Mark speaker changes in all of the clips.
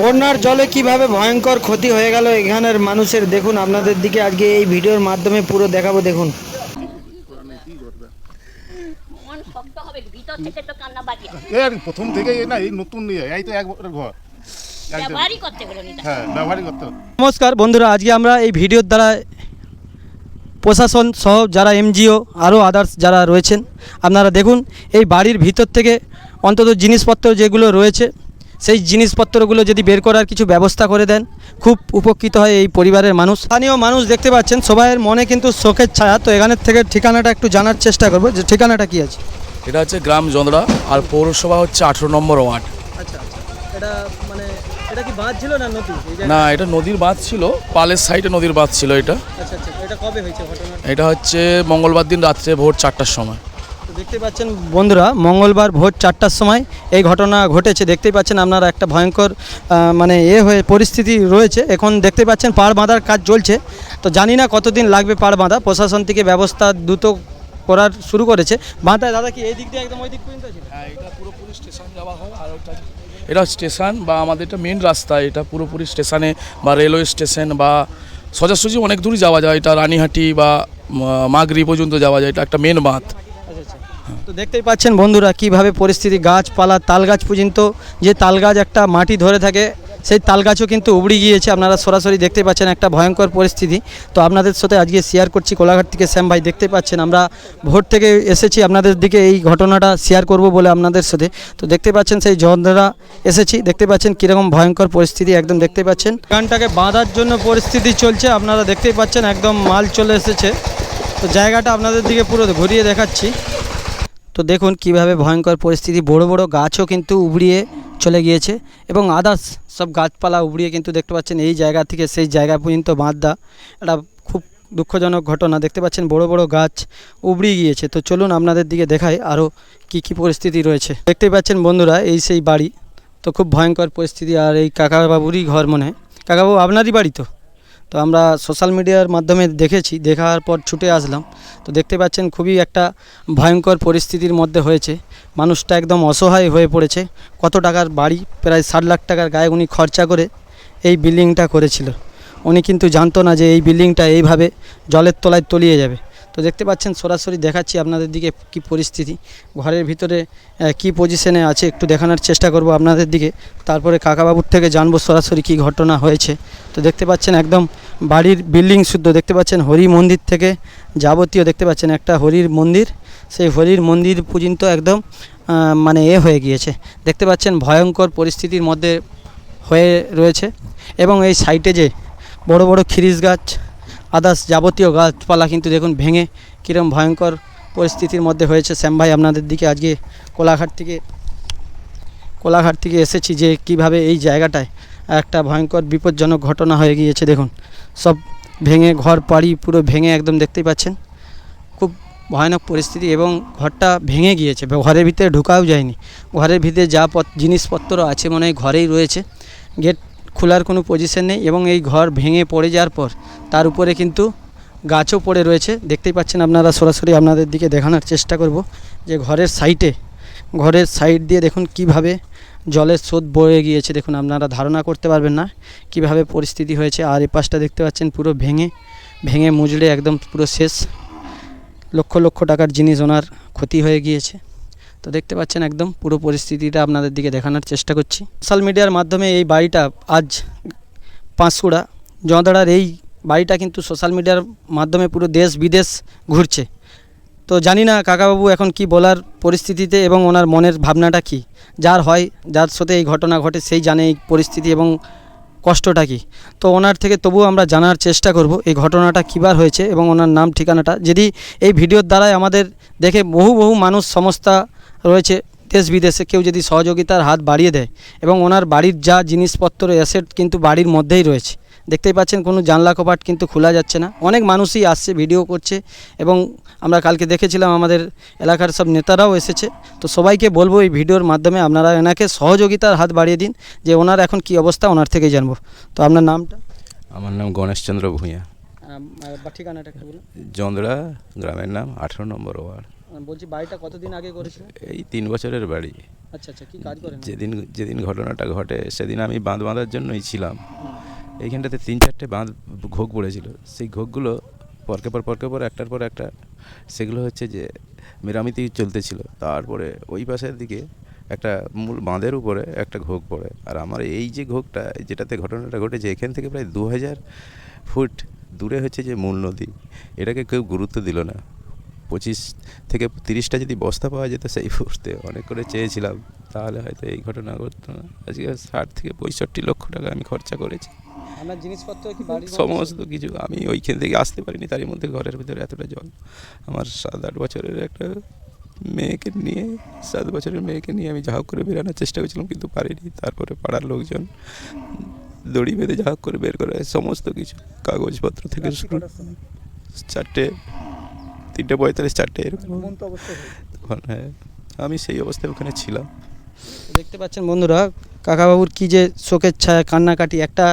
Speaker 1: বন্যার জলে কিভাবে ভয়ঙ্কর ক্ষতি হয়ে গেল এখানের মানুষের, দেখুন আপনাদের দিকে আজকে এই ভিডিওর মাধ্যমে পুরো দেখাবো। দেখুন
Speaker 2: মন শক্ত হবে, ভিতর থেকে তো কান্না বাজে।
Speaker 3: এর প্রথম থেকে না, এই নতুন নিয়ে এই তো এক ঘর
Speaker 2: ব্যবহারই করতে বলো নি।
Speaker 3: হ্যাঁ, ব্যবহারই করতে হবে।
Speaker 1: নমস্কার বন্ধুরা, আজকে আমরা এই ভিডিওর দ্বারা প্রশাসন সহ যারা এমজিও আরও আদার্স যারা রয়েছেন, আপনারা দেখুন এই বাড়ির ভিতর থেকে অন্তত জিনিসপত্র যেগুলো রয়েছে সেই জিনিসপত্রগুলো যদি বের করার কিছু ব্যবস্থা করে দেন, খুব উপকৃত হয় এই পরিবারের মানুষ। স্থানীয় মানুষ দেখতে পাচ্ছেন, সবাইয়ের মনে কিন্তু শোকের ছায়া। তো এখানের থেকে ঠিকানাটা একটু জানার চেষ্টা করবো, যে ঠিকানাটা কী আছে।
Speaker 4: এটা হচ্ছে গ্রাম জন্দড়া, আর পৌরসভা হচ্ছে 18 নম্বর ওয়ার্ড।
Speaker 1: আচ্ছা আচ্ছা, এটা মানে এটা কি বাঁধ ছিল না নদী?
Speaker 4: না, এটা নদীর বাঁধ ছিল, পালের সাইডে নদীর বাঁধ ছিল এটা।
Speaker 1: আচ্ছা আচ্ছা, এটা কবে হয়েছে ঘটনাটা?
Speaker 4: এটা হচ্ছে মঙ্গলবার দিন রাত্রে ভোর 4টার সময়।
Speaker 1: তো দেখতে পাচ্ছেন বন্ধুরা, মঙ্গলবার ভোর 4টার সময় এই ঘটনা ঘটেছে। দেখতেই পাচ্ছেন আপনারা, একটা ভয়ঙ্কর মানে হয়ে পরিস্থিতি রয়েছে। এখন দেখতে পাচ্ছেন পাড় বাঁধার কাজ চলছে। তো জানি না কতদিন লাগবে পাড় বাঁধা, প্রশাসন থেকে ব্যবস্থা দ্রুত করার শুরু করেছে। বাঁধায় দাদা কি এই দিক দিয়ে একদম ওই দিক পর্যন্ত ছিল?
Speaker 4: হ্যাঁ, এটা পুরোপুরি স্টেশন যাওয়া হয়। আর এটা স্টেশন বা আমাদের এটা মেন রাস্তা, এটা পুরোপুরি স্টেশনে বা রেলওয়ে স্টেশন বা সোজাসুজি অনেক দূরই যাওয়া যায়। এটা রানীহাটি বা মাগরি পর্যন্ত যাওয়া যায়। এটা একটা মেন বাঁধ।
Speaker 1: তো দেখতেই পাচ্ছেন বন্ধুরা কিভাবে পরিস্থিতি, গাছপালা, তাল গাছ পর্যন্ত, যে তাল গাছ একটা মাটি ধরে থাকে সেই তাল গাছও কিন্তু উবড়ে গিয়েছে। আপনারা সরাসরি দেখতে পাচ্ছেন একটা ভয়ঙ্কর পরিস্থিতি। তো আপনাদের সাথে আজকে শেয়ার করছি কোলাঘাট থেকে শ্যাম ভাই। দেখতে পাচ্ছেন আমরা ভোর থেকে এসেছি আপনাদের দিকে এই ঘটনাটা শেয়ার করব বলে আপনাদের সাথে। তো দেখতে পাচ্ছেন সেই জনরা এসেছি, দেখতে পাচ্ছেন কীরকম ভয়ঙ্কর পরিস্থিতি একদম দেখতে পাচ্ছেন। গানটাকে বাঁধার জন্য পরিস্থিতি চলছে, আপনারা দেখতেই পাচ্ছেন একদম মাল চলে এসেছে। তো জায়গাটা আপনাদের দিকে পুরো ঘুরিয়ে দেখাচ্ছি। তো দেখুন কিভাবে ভয়ঙ্কর পরিস্থিতি, বড় বড় গাছও কিন্তু উবড়িয়ে চলে গিয়েছে এবং আদার্স সব গাছপালা উবড়িয়ে কিন্তু দেখতে পাচ্ছেন এই জায়গা থেকে সেই জায়গা পর্যন্ত বাঁধা। এটা খুব দুঃখজনক ঘটনা। দেখতে পাচ্ছেন বড় বড় গাছ উবড়িয়ে গিয়েছে। তো চলুন আপনাদের দিকে দেখাই আরও কি কি পরিস্থিতি রয়েছে। দেখতেই পাচ্ছেন বন্ধুরা এই সেই বাড়ি। তো খুব ভয়ঙ্কর পরিস্থিতি। আর এই কাকাবাবুরই ঘর মনে হয়। কাকাবাবু আপনারই বাড়ি তো? তো আমরা সোশ্যাল মিডিয়ার মাধ্যমে দেখেছি, দেখার পর ছুটে আসলাম। তো দেখতে পাচ্ছেন খুবই একটা ভয়ঙ্কর পরিস্থিতির মধ্যে হয়েছে। মানুষটা একদম অসহায় হয়ে পড়েছে। কত টাকার বাড়ি, প্রায় 60 লাখ টাকার গায়ে উনি খরচা করে এই বিল্ডিংটা করেছিল। উনি কিন্তু জানতো না যে এই বিল্ডিংটা এইভাবে জলের তলায় তলিয়ে যাবে। তো দেখতে পাচ্ছেন সরাসরি দেখাচ্ছি আপনাদের দিকে কি পরিস্থিতি, ঘরের ভিতরে কি পজিশনে আছে একটু দেখানোর চেষ্টা করব আপনাদের দিকে। তারপরে কাকাবাবুর থেকে জানবো সরাসরি কি ঘটনা হয়েছে। তো দেখতে পাচ্ছেন একদম বাড়ির বিল্ডিং শুদ্ধ, দেখতে পাচ্ছেন হরি মন্দির থেকে যাবতীয়, দেখতে পাচ্ছেন একটা হরির মন্দির, সেই হরির মন্দির পর্যন্ত একদম মানে হয়ে গিয়েছে। দেখতে পাচ্ছেন ভয়ঙ্কর পরিস্থিতির মধ্যে হয়ে রয়েছে। এবং এই সাইডে যে বড় বড় খিরিস গাছ, আদার্স যাবতীয় গাছপালা কিন্তু দেখুন ভেঙে কীরকম ভয়ঙ্কর পরিস্থিতির মধ্যে হয়েছে। শ্যাম ভাই আপনাদের দিকে আজকে কোলাঘাট থেকে এসেছি যে কিভাবে এই জায়গাটায় একটা ভয়ঙ্কর বিপজ্জনক ঘটনা হয়ে গিয়েছে। দেখুন সব ভেঙে, ঘর বাড়ি পুরো ভেঙে একদম দেখতেই পাচ্ছেন খুব ভয়ানক পরিস্থিতি। এবং ঘরটা ভেঙে গিয়েছে, ঘরের ভিতরে ঢোকাও যায়নি। ঘরের ভিতরে যা জিনিসপত্র আছে মনে হয় ঘরেই রয়েছে, গেট খোলার কোনো পজিশন নেই। এবং এই ঘর ভেঙে পড়ে যাওয়ার পর তার উপরে কিন্তু গাছও পড়ে রয়েছে। দেখতেই পাচ্ছেন আপনারা, সরাসরি আপনাদের দিকে দেখানোর চেষ্টা করব যে ঘরের সাইড দিয়ে দেখুন কিভাবে জলের স্রোত বয়ে গিয়েছে। দেখুন আপনারা ধারণা করতে পারবেন না কিভাবে পরিস্থিতি হয়েছে। আর এই পাশটা দেখতে পাচ্ছেন পুরো ভেঙে মুজড়ে একদম পুরো শেষ। লক্ষ লক্ষ টাকার জিনিস ওনার ক্ষতি হয়ে গিয়েছে। তো দেখতে পাচ্ছেন একদম পুরো পরিস্থিতিটা আপনাদের দিকে দেখানোর চেষ্টা করছি। সোশ্যাল মিডিয়ার মাধ্যমে এই বাড়িটা আজ পাঁশকুড়া জঁদাড়ার এই বাড়িটা কিন্তু সোশ্যাল মিডিয়ার মাধ্যমে পুরো দেশ বিদেশ ঘুরছে। তো জানি না কাকাবাবু এখন কি বলার পরিস্থিতিতে এবং ওনার মনের ভাবনাটা কি। যার সাথে এই ঘটনা ঘটে সেই জানে এই পরিস্থিতি এবং কষ্টটা কি। তো ওনার থেকে তবুও আমরা জানার চেষ্টা করব এই ঘটনাটা কীবার হয়েছে এবং ওনার নাম ঠিকানাটা। যদি এই ভিডিওর দ্বারাই আমাদের দেখে বহু মানুষ সংস্থা রয়েছে দেশ বিদেশে, কেউ যদি সহযোগিতার হাত বাড়িয়ে দেয় এবং ওনার বাড়ির যা জিনিসপত্র অ্যাসেট কিন্তু বাড়ির মধ্যেই রয়েছে। দেখতেই পাচ্ছেন কোনো জানলা কপাট কিন্তু খোলা যাচ্ছে না। অনেক মানুষই আসছে, ভিডিও করছে এবং আমরা কালকে দেখেছিলাম আমাদের এলাকার সব নেতারাও এসেছে। তো সবাইকে বলবো এই ভিডিওর মাধ্যমে আপনারা এনাকে সহযোগিতার হাত বাড়িয়ে দিন, যে ওনার এখন কি অবস্থা ওনার থেকেই জানবো। তো আপনার নামটা?
Speaker 5: আমার নাম গণেশচন্দ্র ভূঁইয়া।
Speaker 1: ঠিকানাটা একটু বলুন।
Speaker 5: জন্দড়া গ্রামের নাম 18 নম্বর ওয়ার্ড।
Speaker 1: বলছি বাড়িটা কতদিন আগে করেছিল?
Speaker 5: এই 3 বছরের বাড়ি।
Speaker 1: আচ্ছা আচ্ছা, কি কাজ করেন?
Speaker 5: যেদিন ঘটনাটা ঘটে সেদিন আমি বাঁধ বাঁধার জন্যই ছিলাম। এইখানটাতে 3-4টে বাঁধ ঘোগ পড়েছিল, সেই ঘোগগুলো পরকে পর একটার পর একটা সেগুলো হচ্ছে যে মেরামতি চলতেছিল। তারপরে ওই পাশের দিকে একটা মূল বাঁধের উপরে একটা ঘোগ পড়ে, আর আমার এই যে ঘোগটা যেটাতে ঘটনাটা ঘটেছে এখান থেকে প্রায় 2000 ফুট দূরে হচ্ছে যে মূল নদী, এটাকে কেউ গুরুত্ব দিল না। 25 থেকে 30টা যদি বস্তা পাওয়া যেত সেই মুহূর্তে, অনেক করে চেয়েছিলাম, তাহলে হয়তো এই ঘটনা ঘটতো না। আজকে 60 থেকে 65 লক্ষ টাকা আমি খরচা করেছি,
Speaker 1: আপনার জিনিসপত্র কি বাড়ির
Speaker 5: সমস্ত কিছু। আমি ওইখান থেকে আসতে পারিনি, তারই মধ্যে ঘরের ভিতরে এতটা জল। আমার 7-8 বছরের একটা মেয়েকে নিয়ে 7 বছরের মেয়েকে নিয়ে আমি যা হোক করে বেরানোর চেষ্টা করেছিলাম, কিন্তু পারিনি। তারপরে পাড়ার লোকজন দড়ি বেঁধে যা হোক করে বের করে সমস্ত কিছু কাগজপত্র থেকে শুরু। 3:45 4টে এরকম। তখন হ্যাঁ, আমি সেই অবস্থায় ওখানে ছিলাম।
Speaker 1: দেখতে পাচ্ছেন বন্ধুরা, কাকাবাবুর কি যে শোকের ছায়া, কান্নাকাটি। একটা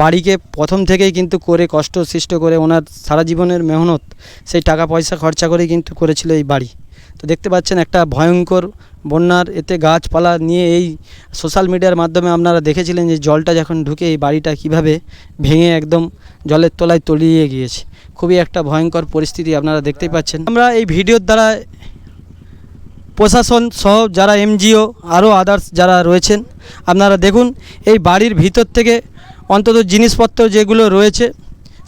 Speaker 1: বাড়িকে প্রথম থেকেই কিন্তু করে কষ্ট সৃষ্ট করে ওনার সারা জীবনের মেহনত, সেই টাকা পয়সা খরচা করে কিন্তু করেছিল এই বাড়ি। তো দেখতে পাচ্ছেন একটা ভয়ঙ্কর বন্যার এতে গাছপালা নিয়ে এই সোশ্যাল মিডিয়ার মাধ্যমে আপনারা দেখেছিলেন যে জলটা যখন ঢুকে এই বাড়িটা কিভাবে ভেঙে একদম জলের তলায় তলিয়ে গিয়েছে। খুবই একটা ভয়ঙ্কর পরিস্থিতি আপনারা দেখতেই পাচ্ছেন। আমরা এই ভিডিওর দ্বারা প্রশাসন সহ যারা এনজিও আরও আদার্স যারা রয়েছেন, আপনারা দেখুন এই বাড়ির ভিতর থেকে অন্তত জিনিসপত্র যেগুলো রয়েছে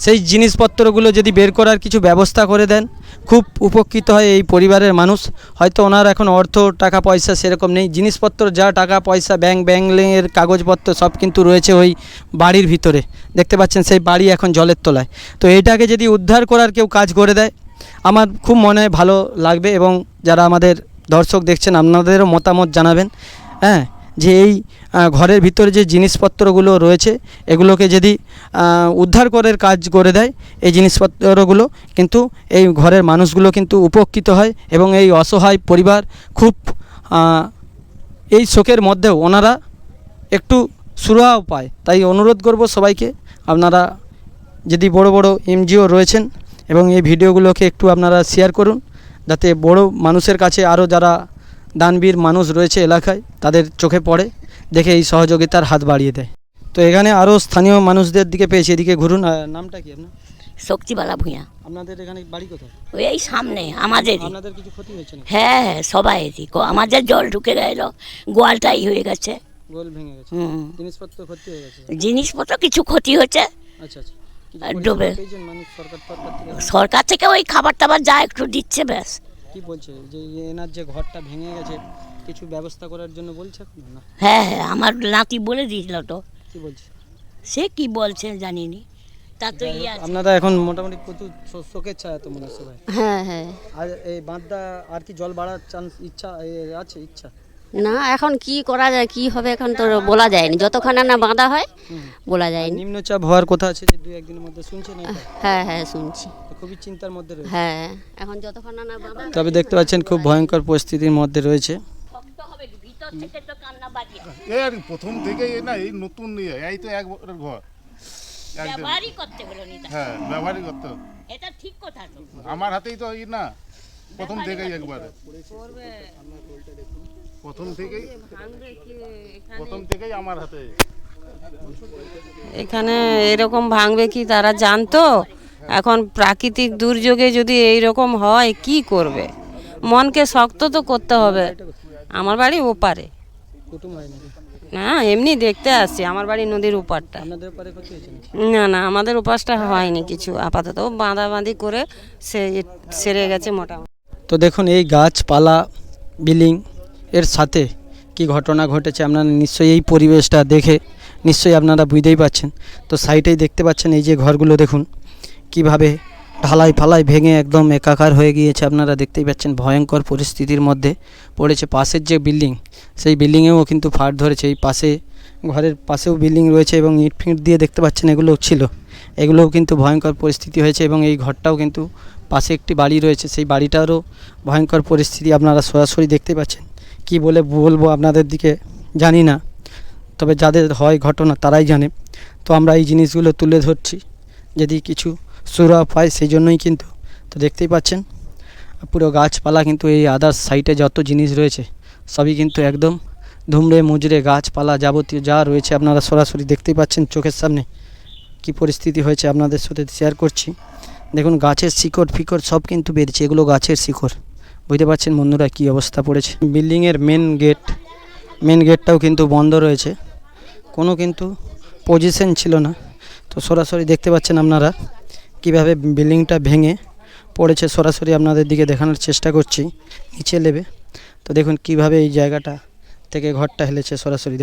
Speaker 1: সেই জিনিসপত্রগুলো যদি বের করার কিছু ব্যবস্থা করে দেন, খুব উপকৃত হয় এই পরিবারের মানুষ। হয়তো ওনার এখন অর্থ টাকা পয়সা সেরকম নেই, জিনিসপত্র যা টাকা পয়সা ব্যাংকের কাগজপত্র সব কিন্তু রয়েছে ওই বাড়ির ভিতরে। দেখতে পাচ্ছেন সেই বাড়ি এখন জলের তলায়। তো এইটাকে যদি উদ্ধার করার কেউ কাজ করে দেয়, আমার খুব মনে ভালো লাগবে। এবং যারা আমাদের দর্শক দেখছেন আপনাদেরও মতামত জানাবেন, হ্যাঁ, যে এই ঘরের ভিতরে যে জিনিসপত্রগুলো রয়েছে এগুলোকে যদি উদ্ধার করার কাজ করে দেয়, এই জিনিসপত্রগুলো কিন্তু এই ঘরের মানুষগুলো কিন্তু উপকৃত হয় এবং এই অসহায় পরিবার খুব এই শোকের মধ্যেও ওনারা একটু সুরাহাও পায়। তাই অনুরোধ করব সবাইকে, আপনারা যদি বড় বড় এনজিও রয়েছেন এবং এই ভিডিওগুলোকে একটু আপনারা শেয়ার করুন, যাতে বড় মানুষের কাছে আরও যারা দানবীর মানুষ রয়েছে এলাকায় তাদের চোখে পড়ে, দেখে এই সহযোগিতার হাত বাড়িয়ে দেয়। তো এখানে আরও স্থানীয় মানুষদের দিকে পেয়েছি, এদিকে ঘুরুন। নামটা কি আপনার?
Speaker 2: শক্তিবালা ভূঁইয়া।
Speaker 1: আপনাদের এখানে বাড়ি কোথায়?
Speaker 2: ওই এই সামনে আমাদের।
Speaker 1: আপনাদের কিছু ক্ষতি হয়েছে না?
Speaker 2: হ্যাঁ হ্যাঁ, সবাইরই। আমাদের জল ঢুকে গেল, গোয়ালটাই হয়ে গেছে।
Speaker 1: গোল ভেঙে গেছে, জিনিসপত্র ক্ষতি হয়ে গেছে।
Speaker 2: জিনিসপত্র কিছু ক্ষতি হচ্ছে।
Speaker 1: আচ্ছা আচ্ছা,
Speaker 2: ডুবে
Speaker 1: মানুষ সরকার
Speaker 2: সরকার থেকে ওই খাবার টাবার যা একটু দিচ্ছে, ব্যাস।
Speaker 1: কি বলছে যে এনার যে ঘরটা ভেঙে গেছে কিছু ব্যবস্থা করার জন্য বলছে না?
Speaker 2: হ্যাঁ হ্যাঁ, আমার নাতি বলে দিয়েছিল তো।
Speaker 1: কি বলছে?
Speaker 2: সে কি বলছে জানিনি, তা তো ইয়ে আছে।
Speaker 1: আপনারা এখন মোটামুটি প্রচুর শোকের ছায়া তো মনে হচ্ছে ভাই।
Speaker 6: হ্যাঁ হ্যাঁ।
Speaker 1: আর এই বাঁধটা আর কি জল বাড়ার চান্স আছে? ইচ্ছা
Speaker 6: না, এখন কি করা যায়, কি হবে এখন তো বলা যায়নি, যতক্ষণ না বাঁধা হয় বলা যায়নি।
Speaker 1: নিম্নচাপ হওয়ার কথা আছে যে 2-1 দিনের মধ্যে, শুনছেন?
Speaker 6: হ্যাঁ হ্যাঁ শুনছি।
Speaker 1: খুবই চিন্তার মধ্যে রয়েছে।
Speaker 6: হ্যাঁ, এখন যতক্ষণ না বাঁধা।
Speaker 1: তবে দেখতে পাচ্ছেন খুব ভয়ঙ্কর পরিস্থিতির মধ্যে রয়েছে।
Speaker 2: শক্ত হবে, ভিতর থেকে তো কান্না বাড়িয়ে।
Speaker 3: এই আর প্রথম থেকেই না, এই নতুন নিয়ে এই তো একবারের ঘর একদম।
Speaker 2: ব্যবহারই করতে হলো নি।
Speaker 3: হ্যাঁ, ব্যবহারই করতে হবে।
Speaker 2: এটা ঠিক কথা তো।
Speaker 3: আমার হাতেই তো এই না, প্রথম থেকেই একবারে প্রথম থেকেই আমার হাতে।
Speaker 7: এখানে এরকম ভাঙবে কি তারা জানতো? এখন প্রাকৃতিক দুর্যোগে যদি এই রকম হয় কি করবে? মনকে শক্ত তো করতে হবে। আমার বাড়ি ওপারে না, এমনি দেখতে আসছি। আমার বাড়ি নদীর ওপারটা। না না, আমাদের ওপাশটা হয়নি কিছু, আপাতত বাঁধাবাঁধি করে সেরে গেছে মোটামুটি।
Speaker 1: তো দেখুন এই গাছপালা বিল্ডিং এর সাথে কি ঘটনা ঘটেছে আপনারা নিশ্চয়ই এই পরিবেশটা দেখে নিশ্চয়ই আপনারা বুঝতেই পাচ্ছেন। তো সাইডেই দেখতে পাচ্ছেন এই যে ঘরগুলো দেখুন কিভাবে ঢালাই ফালাই ভেঙে একদম একাকার হয়ে গিয়েছে। আপনারা দেখতেই পাচ্ছেন ভয়ঙ্কর পরিস্থিতির মধ্যে পড়েছে। পাশের যে বিল্ডিং সেই বিল্ডিংয়েও কিন্তু ফাট ধরেছে। এই পাশে ঘরের পাশেও বিল্ডিং রয়েছে এবং ইট ফিট দিয়ে দেখতে পাচ্ছেন এগুলোও ছিল, এগুলোও কিন্তু ভয়ঙ্কর পরিস্থিতি হয়েছে। এবং এই ঘরটাও কিন্তু পাশে একটি বাড়ি রয়েছে, সেই বাড়িটারও ভয়ঙ্কর পরিস্থিতি আপনারা সরাসরি দেখতে পাচ্ছেন। কি বলবো আপনাদের দিকে জানি না, তবে যাদের হয় ঘটনা তারাই জানে। তো আমরা এই জিনিসগুলো তুলে ধরছি যদি কিছু সুরাহা পায় সেই জন্যই কিন্তু। তো দেখতেই পাচ্ছেন পুরো গাছপালা কিন্তু এই আদার্স সাইটে যত জিনিস রয়েছে সবই কিন্তু একদম ধুমড়ে মুজড়ে, গাছপালা যাবতীয় যা রয়েছে আপনারা সরাসরি দেখতেই পাচ্ছেন চোখের সামনে। কি পরিস্থিতি হয়েছে আপনাদের সাথে শেয়ার করছি। দেখুন গাছের শিকড় ফিকড় সব কিন্তু বেরিয়েছে, এগুলো গাছের শিকড়। বুঝতে পারছেন বন্ধুরা কী অবস্থা পড়েছে। বিল্ডিংয়ের মেন গেটটাও কিন্তু বন্ধ রয়েছে, কোনো কিন্তু পজিশন ছিল না। তো সরাসরি দেখতে পাচ্ছেন আপনারা কিভাবে বিল্ডিংটা ভেঙে পড়েছে, সরাসরি আপনাদের দিকে দেখানোর চেষ্টা করছি নিচে নেবে। তো দেখুন কিভাবে এই জায়গাটা থেকে ঘরটা হেলেছে, সরাসরি দেখুন।